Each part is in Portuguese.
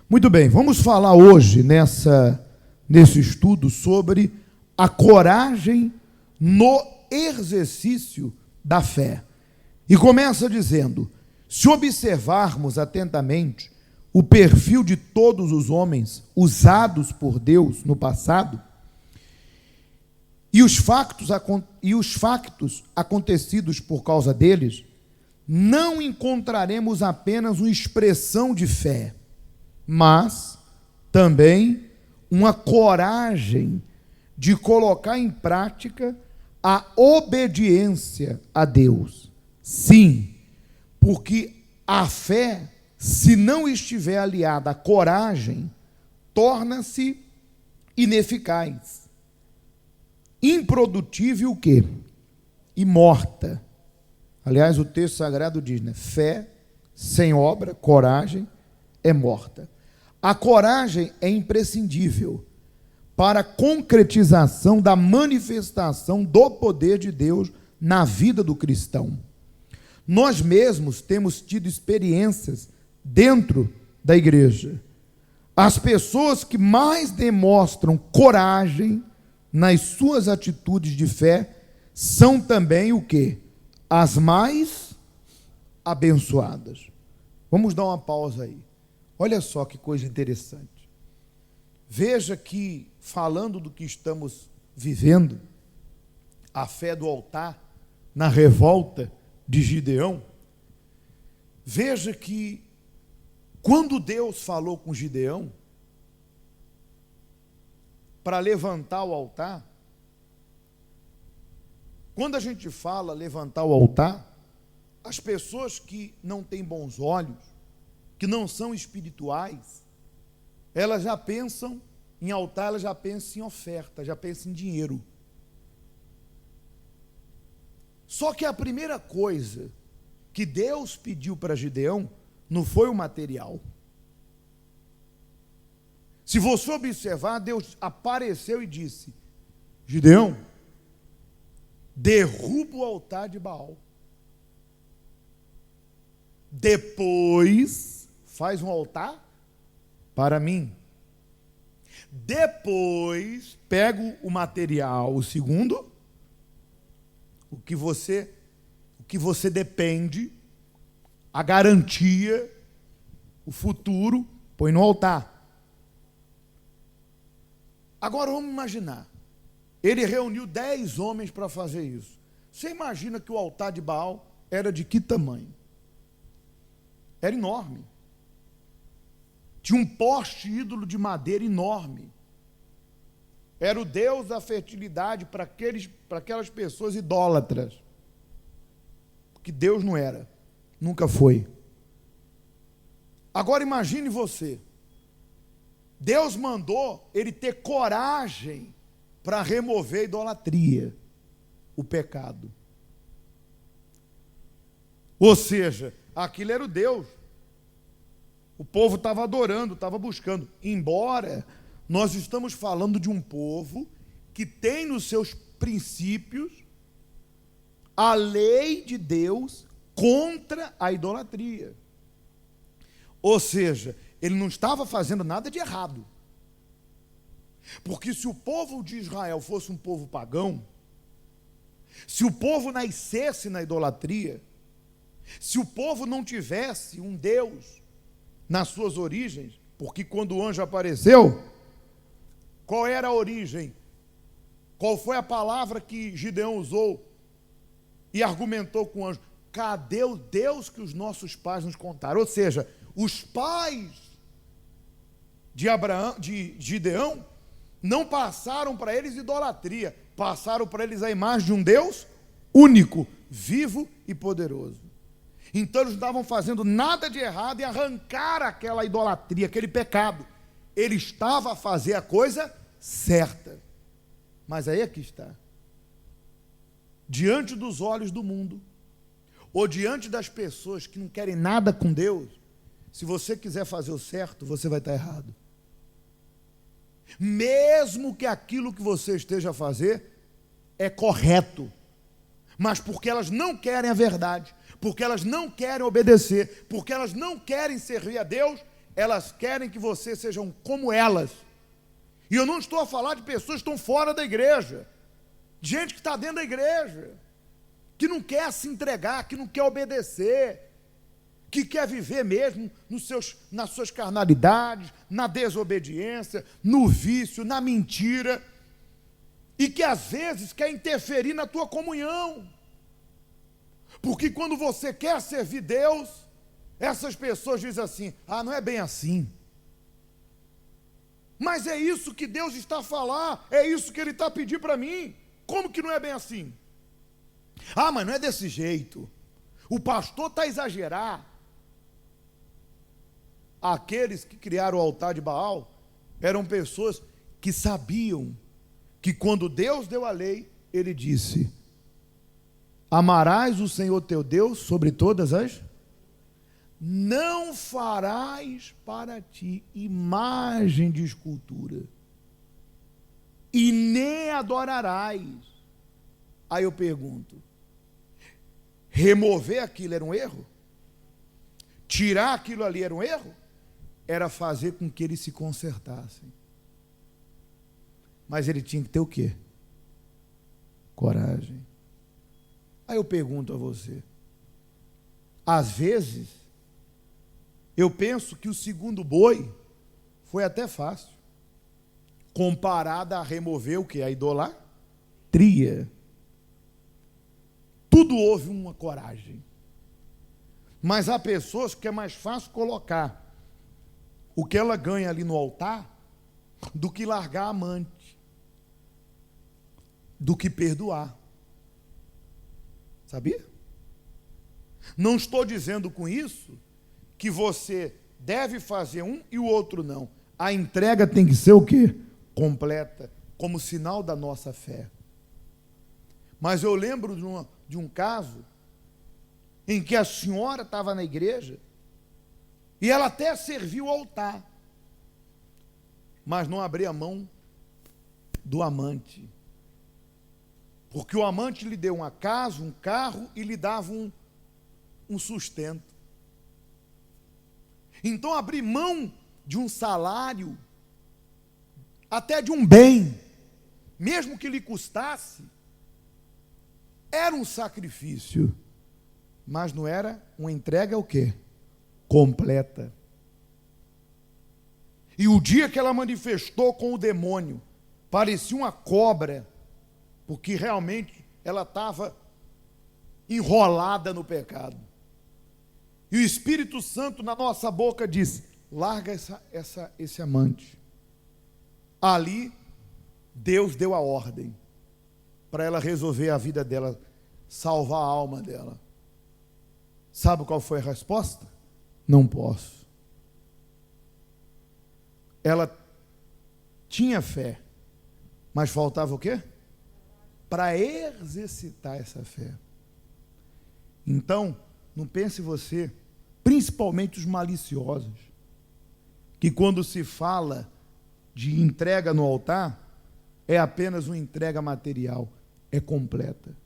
Muito bem, vamos falar hoje nesse estudo sobre a coragem no exercício da fé. E começa dizendo: se observarmos atentamente o perfil de todos os homens usados por Deus no passado, e os factos acontecidos por causa deles, não encontraremos apenas uma expressão de fé, mas também uma coragem de colocar em prática a obediência a Deus. Sim, porque a fé, se não estiver aliada à coragem, torna-se ineficaz, improdutível, o quê? E morta. Aliás, o texto sagrado diz, né? Fé sem obra, coragem, é morta. A coragem é imprescindível para a concretização da manifestação do poder de Deus na vida do cristão. Nós mesmos temos tido experiências dentro da igreja. As pessoas que mais demonstram coragem nas suas atitudes de fé são também o quê? As mais abençoadas. Vamos dar uma pausa aí. Olha só que coisa interessante. Veja que, falando do que estamos vivendo, a fé do altar, na revolta de Gideão, veja que, quando Deus falou com Gideão, para levantar o altar, quando a gente fala levantar o altar, as pessoas que não têm bons olhos, que não são espirituais, elas já pensam em altar, elas já pensam em oferta, já pensam em dinheiro. Só que a primeira coisa que Deus pediu para Gideão não foi o material. Se você observar, Deus apareceu e disse: Gideão, derruba o altar de Baal. Depois, faz um altar para mim. Depois, pega o material, o segundo, o que você depende, a garantia, o futuro, põe no altar. Agora vamos imaginar, ele reuniu 10 homens para fazer isso. Você imagina que o altar de Baal era de que tamanho? Era enorme. Tinha um poste ídolo de madeira enorme. Era o deus da fertilidade para aquelas pessoas idólatras. Porque Deus não era, nunca foi. Agora imagine você. Deus mandou ele ter coragem para remover a idolatria, o pecado. Ou seja, aquilo era o Deus. O povo estava adorando, estava buscando. Embora nós estamos falando de um povo que tem nos seus princípios a lei de Deus contra a idolatria. Ou seja, ele não estava fazendo nada de errado. Porque se o povo de Israel fosse um povo pagão, se o povo nascesse na idolatria, se o povo não tivesse um Deus nas suas origens, porque quando o anjo apareceu, qual era a origem? Qual foi a palavra que Gideão usou e argumentou com o anjo? Cadê o Deus que os nossos pais nos contaram? Ou seja, os pais de Gideão não passaram para eles idolatria, passaram para eles a imagem de um Deus único, vivo e poderoso. Então eles não estavam fazendo nada de errado em arrancar aquela idolatria, aquele pecado. Ele estava a fazer a coisa certa. Mas aí é que está. Diante dos olhos do mundo, ou diante das pessoas que não querem nada com Deus, se você quiser fazer o certo, você vai estar errado. Mesmo que aquilo que você esteja a fazer é correto, mas porque elas não querem a verdade, porque elas não querem obedecer, porque elas não querem servir a Deus, elas querem que você sejam como elas. E eu não estou a falar de pessoas que estão fora da igreja, gente que está dentro da igreja, que não quer se entregar, que não quer obedecer, que quer viver mesmo nas suas carnalidades, na desobediência, no vício, na mentira, e que às vezes quer interferir na tua comunhão. Porque quando você quer servir Deus, essas pessoas dizem assim: ah, não é bem assim. Mas é isso que Deus está a falar, é isso que Ele está a pedir para mim. Como que não é bem assim? Ah, mas não é desse jeito. O pastor está a exagerar. Aqueles que criaram o altar de Baal eram pessoas que sabiam que quando Deus deu a lei, Ele disse: amarás o Senhor teu Deus sobre todas as... Não farás para ti imagem de escultura, e nem adorarás. Aí eu pergunto: remover aquilo era um erro? Tirar aquilo ali era um erro? Era fazer com que eles se consertassem. Mas ele tinha que ter o quê? Coragem. Aí eu pergunto a você: às vezes eu penso que o segundo boi foi até fácil, comparado a remover o que? A idolatria. Tudo houve uma coragem. Mas há pessoas que é mais fácil colocar o que ela ganha ali no altar do que largar a amante, do que perdoar. Sabia? Não estou dizendo com isso que você deve fazer um e o outro não. A entrega tem que ser o quê? Completa, como sinal da nossa fé. Mas eu lembro de um caso em que a senhora estava na igreja e ela até serviu o altar, mas não abria mão do amante. Porque o amante lhe deu uma casa, um carro e lhe dava um sustento. Então, abrir mão de um salário, até de um bem, mesmo que lhe custasse, era um sacrifício, mas não era uma entrega o quê? Completa. E o dia que ela manifestou com o demônio, parecia uma cobra, porque realmente ela estava enrolada no pecado. E o Espírito Santo na nossa boca disse: larga esse amante. Ali, Deus deu a ordem para ela resolver a vida dela, salvar a alma dela. Sabe qual foi a resposta? Não posso. Ela tinha fé, mas faltava o quê? Para exercitar essa fé. Então, não pense você, principalmente os maliciosos, que quando se fala de entrega no altar, é apenas uma entrega material, é completa.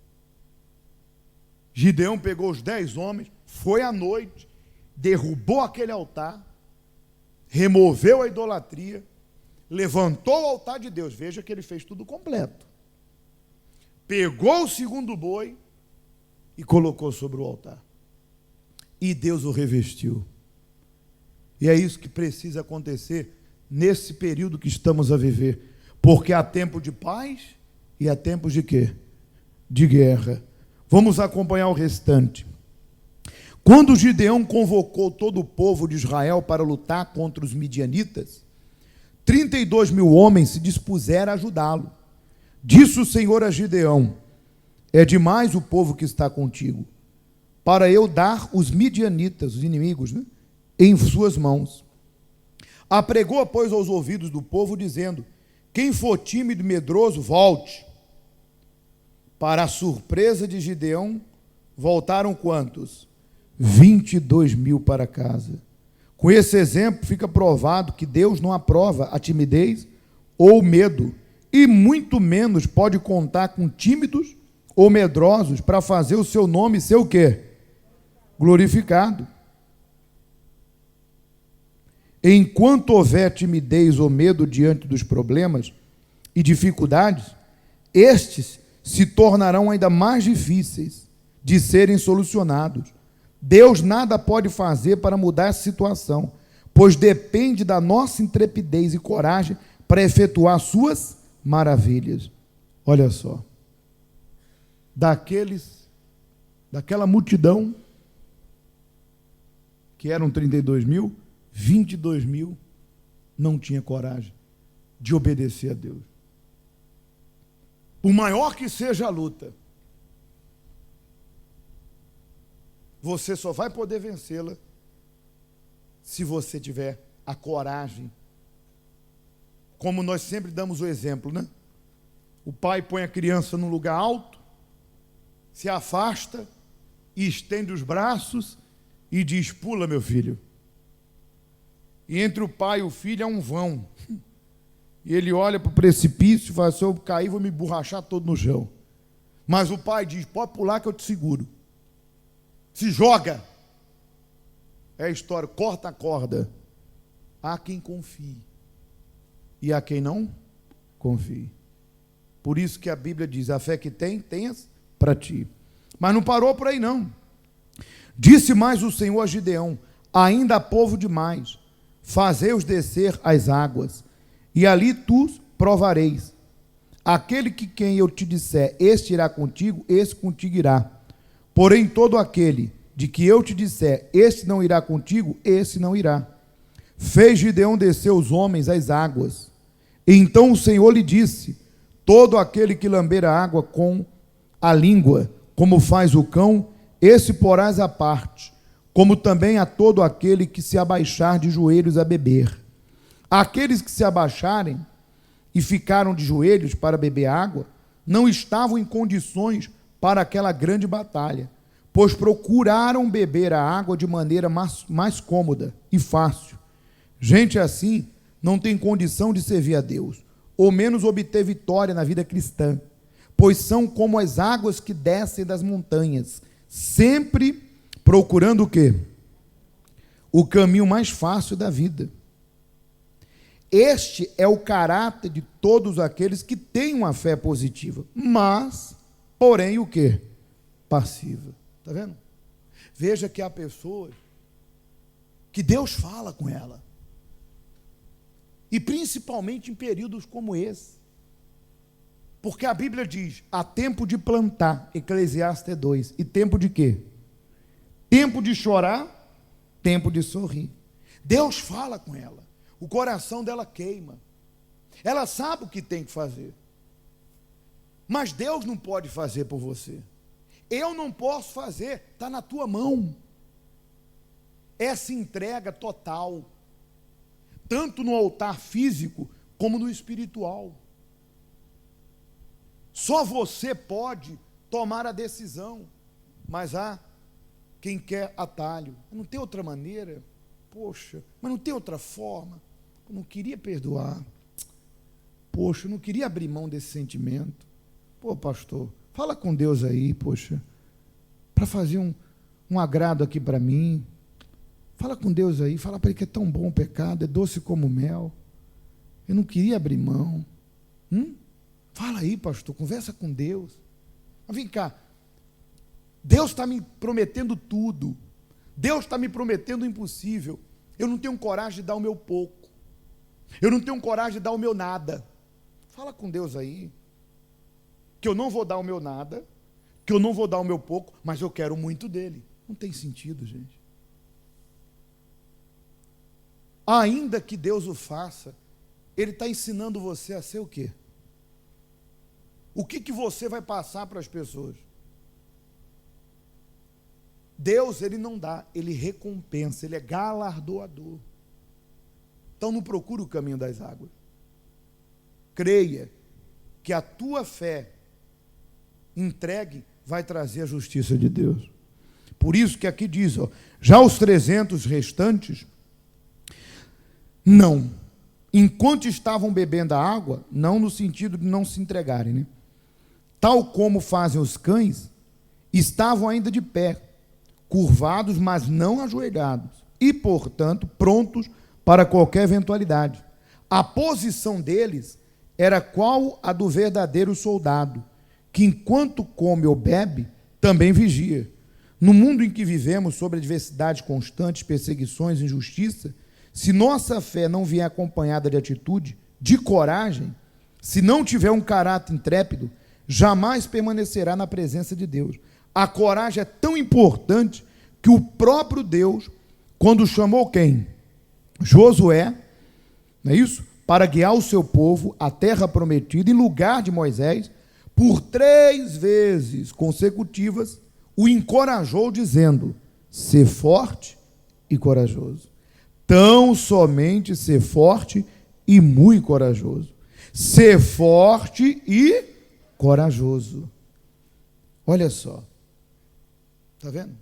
Gideão pegou os 10 homens, foi à noite, derrubou aquele altar, removeu a idolatria, levantou o altar de Deus. Veja que ele fez tudo completo. Pegou o segundo boi e colocou sobre o altar. E Deus o revestiu. E é isso que precisa acontecer nesse período que estamos a viver. Porque há tempo de paz e há tempos de quê? De guerra. Vamos acompanhar o restante. Quando Gideão convocou todo o povo de Israel para lutar contra os midianitas, 32.000 homens se dispuseram a ajudá-lo. Disse o Senhor a Gideão: é demais o povo que está contigo, para eu dar os midianitas, os inimigos, em suas mãos. Apregou, pois, aos ouvidos do povo, dizendo: quem for tímido e medroso, volte. Para a surpresa de Gideão, voltaram quantos? 22.000 para casa. Com esse exemplo, fica provado que Deus não aprova a timidez ou o medo, e muito menos pode contar com tímidos ou medrosos para fazer o seu nome ser o quê? Glorificado. Enquanto houver timidez ou medo diante dos problemas e dificuldades, estes se tornarão ainda mais difíceis de serem solucionados. Deus nada pode fazer para mudar essa situação, pois depende da nossa intrepidez e coragem para efetuar suas maravilhas. Olha só, daquela multidão, que eram 32 mil, 22 mil não tinha coragem de obedecer a Deus. Por maior que seja a luta, você só vai poder vencê-la se você tiver a coragem. Como nós sempre damos o exemplo, né? O pai põe a criança num lugar alto, se afasta e estende os braços e diz: pula, meu filho. E entre o pai e o filho há um vão. E ele olha para o precipício e fala: se eu cair, vou me borrachar todo no chão. Mas o pai diz: pode pular que eu te seguro. Se joga. É a história, corta a corda. Há quem confie e há quem não confie. Por isso que a Bíblia diz: a fé que tenhas para ti. Mas não parou por aí não. Disse mais o Senhor a Gideão: ainda há povo demais, fazei-os descer às águas, e ali tu provareis. Aquele que quem eu te disser, este irá contigo, esse contigo irá. Porém, todo aquele de que eu te disser, este não irá contigo, esse não irá. Fez Gideão descer os homens às águas. E então o Senhor lhe disse: todo aquele que lamber a água com a língua, como faz o cão, esse porás à parte, como também a todo aquele que se abaixar de joelhos a beber. Aqueles que se abaixarem e ficaram de joelhos para beber água, não estavam em condições para aquela grande batalha, pois procuraram beber a água de maneira mais cômoda e fácil. Gente assim não tem condição de servir a Deus, ou menos obter vitória na vida cristã, pois são como as águas que descem das montanhas, sempre procurando o quê? O caminho mais fácil da vida. Este é o caráter de todos aqueles que têm uma fé positiva, mas, porém, o quê? Passiva. Está vendo? Veja que há pessoas que Deus fala com ela, e principalmente em períodos como esse, porque a Bíblia diz: há tempo de plantar, Eclesiastes 2, e tempo de quê? Tempo de chorar, tempo de sorrir. Deus fala com ela, o coração dela queima, ela sabe o que tem que fazer, mas Deus não pode fazer por você. Eu não posso fazer, está na tua mão. Essa entrega total, tanto no altar físico como no espiritual. Só você pode tomar a decisão, mas há quem quer atalho. Não tem outra maneira, poxa, mas não tem outra forma. Eu não queria perdoar, poxa, eu não queria abrir mão desse sentimento. Pô, pastor, fala com Deus aí, poxa, para fazer um agrado aqui para mim. Fala com Deus aí, fala para Ele que é tão bom o pecado, é doce como mel. Eu não queria abrir mão. Fala aí, pastor, conversa com Deus. Mas vem cá, Deus está me prometendo tudo. Deus está me prometendo o impossível. Eu não tenho coragem de dar o meu pouco. Eu não tenho coragem de dar o meu nada. Fala com Deus aí, que eu não vou dar o meu nada, que eu não vou dar o meu pouco, mas eu quero muito dele. Não tem sentido, gente. Ainda que Deus o faça, Ele está ensinando você a ser o quê? O que você vai passar para as pessoas? Deus, Ele não dá, Ele recompensa, Ele é galardoador. Então não procure o caminho das águas. Creia que a tua fé entregue vai trazer a justiça de Deus. Por isso que aqui diz, já os 300 restantes, não. Enquanto estavam bebendo a água, não no sentido de não se entregarem, né? Tal como fazem os cães, estavam ainda de pé, curvados, mas não ajoelhados, e, portanto, prontos para qualquer eventualidade. A posição deles era qual a do verdadeiro soldado, que enquanto come ou bebe, também vigia. No mundo em que vivemos, sobre adversidades constantes, perseguições, injustiça, se nossa fé não vier acompanhada de atitude, de coragem, se não tiver um caráter intrépido, jamais permanecerá na presença de Deus. A coragem é tão importante que o próprio Deus, quando chamou quem? Josué, não é isso? Para guiar o seu povo à terra prometida, em lugar de Moisés, por 3 vezes consecutivas, o encorajou dizendo: ser forte e corajoso. Tão somente ser forte e muito corajoso. Ser forte e corajoso. Olha só. Está vendo?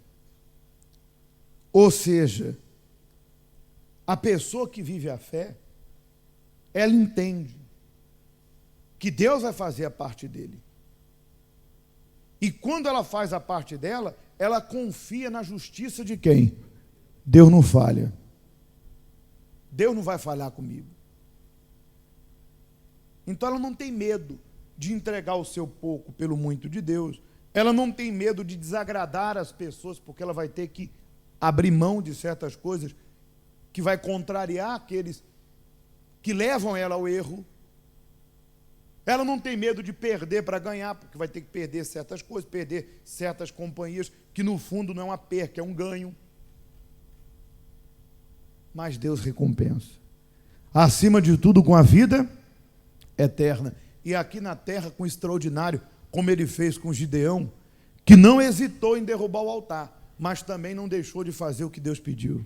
Ou seja, a pessoa que vive a fé, ela entende que Deus vai fazer a parte dele. E quando ela faz a parte dela, ela confia na justiça de quem? Deus não falha. Deus não vai falhar comigo. Então ela não tem medo de entregar o seu pouco pelo muito de Deus. Ela não tem medo de desagradar as pessoas, porque ela vai ter que abrir mão de certas coisas que vai contrariar aqueles que levam ela ao erro. Ela não tem medo de perder para ganhar, porque vai ter que perder certas coisas, perder certas companhias, que no fundo não é uma perca, é um ganho. Mas Deus recompensa. Acima de tudo, com a vida eterna. E aqui na terra, com o extraordinário, como ele fez com Gideão, que não hesitou em derrubar o altar, mas também não deixou de fazer o que Deus pediu.